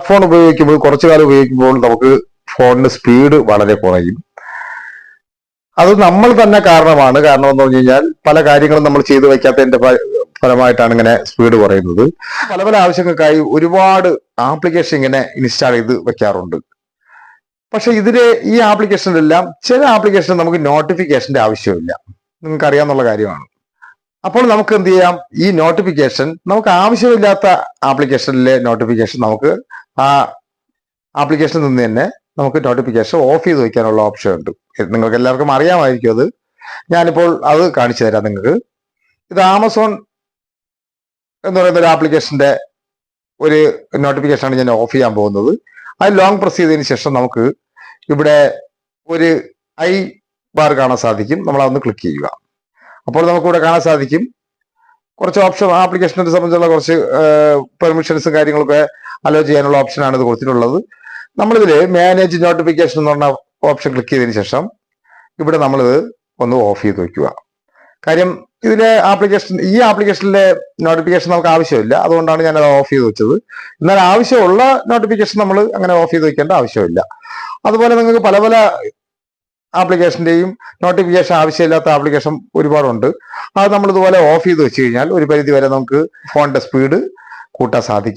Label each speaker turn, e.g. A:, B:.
A: Phone ഉപയോഗിക്കുമ്പോൾ കുറച്ചു കാലം ഉപയോഗിക്കുമ്പോൾ നമുക്ക് ഫോണിന് സ്പീഡ് വളരെ കുറയും. അത് നമ്മൾ തന്നെ കാരണമാണ്. കാരണം എന്ന് പറഞ്ഞു കഴിഞ്ഞാൽ പല കാര്യങ്ങളും നമ്മൾ ചെയ്തു വയ്ക്കാത്തതിന്റെ ഫലമായിട്ടാണ് ഇങ്ങനെ സ്പീഡ് കുറയുന്നത്. പല പല ആവശ്യങ്ങൾക്കായി ഒരുപാട് ആപ്ലിക്കേഷൻ ഇങ്ങനെ ഇൻസ്റ്റാൾ ചെയ്ത് വെക്കാറുണ്ട്. പക്ഷെ ഈ ആപ്ലിക്കേഷനിലെല്ലാം ചില ആപ്ലിക്കേഷൻ നമുക്ക് നോട്ടിഫിക്കേഷന്റെ ആവശ്യമില്ല. നിങ്ങൾക്ക് അറിയാവുന്ന കാര്യമാണ്. അപ്പോൾ നമുക്ക് എന്ത് ചെയ്യാം, ഈ നോട്ടിഫിക്കേഷൻ നമുക്ക് ആവശ്യമില്ലാത്ത ആപ്ലിക്കേഷനിലെ നോട്ടിഫിക്കേഷൻ നമുക്ക് ആ ആപ്ലിക്കേഷനിൽ നിന്ന് തന്നെ നമുക്ക് നോട്ടിഫിക്കേഷൻ ഓഫ് ചെയ്ത് വയ്ക്കാനുള്ള ഓപ്ഷൻ ഉണ്ട്. നിങ്ങൾക്ക് എല്ലാവർക്കും അറിയാമായിരിക്കും അത്. ഞാനിപ്പോൾ അത് കാണിച്ചു തരാം നിങ്ങൾക്ക്. ഇത് ആമസോൺ എന്ന് പറയുന്ന ഒരു ആപ്ലിക്കേഷന്റെ ഒരു നോട്ടിഫിക്കേഷനാണ് ഞാൻ ഓഫ് ചെയ്യാൻ പോകുന്നത്. അത് ലോങ് പ്രസ് ചെയ്തതിന് ശേഷം നമുക്ക് ഇവിടെ ഒരു ഐ ബാർ കാണാൻ സാധിക്കും. നമ്മൾ അതൊന്ന് ക്ലിക്ക് ചെയ്യുക. അപ്പോൾ നമുക്കിവിടെ കാണാൻ സാധിക്കും കുറച്ച് ഓപ്ഷൻ, ആപ്ലിക്കേഷനെ സംബന്ധിച്ചുള്ള കുറച്ച് പെർമിഷൻസും കാര്യങ്ങളൊക്കെ അലോ ചെയ്യാനുള്ള ഓപ്ഷനാണ് ഇത് കൊടുത്തിട്ടുള്ളത്. നമ്മളിതിൽ മാനേജ് നോട്ടിഫിക്കേഷൻ എന്ന് പറഞ്ഞ ഓപ്ഷൻ ക്ലിക്ക് ചെയ്തതിന് ശേഷം ഇവിടെ നമ്മളിത് ഒന്ന് ഓഫ് ചെയ്ത് വയ്ക്കുക. കാര്യം ഇതിലെ ഈ ആപ്ലിക്കേഷനിലെ നോട്ടിഫിക്കേഷൻ നമുക്ക് ആവശ്യമില്ല. അതുകൊണ്ടാണ് ഞാനത് ഓഫ് ചെയ്ത് വെച്ചത്. എന്നാൽ ആവശ്യമുള്ള നോട്ടിഫിക്കേഷൻ നമ്മൾ അങ്ങനെ ഓഫ് ചെയ്ത് വെക്കേണ്ട ആവശ്യമില്ല. അതുപോലെ നിങ്ങൾക്ക് പല പല ആപ്ലിക്കേഷന്റെയും നോട്ടിഫിക്കേഷൻ ആവശ്യമില്ലാത്ത ആപ്ലിക്കേഷൻ ഒരുപാടുണ്ട്. അത് നമ്മൾ ഇതുപോലെ ഓഫ് ചെയ്ത് വെച്ച് കഴിഞ്ഞാൽ ഒരു പരിധി വരെ നമുക്ക് ഫോണിന്റെ സ്പീഡ് കൂട്ടാൻ സാധിക്കും.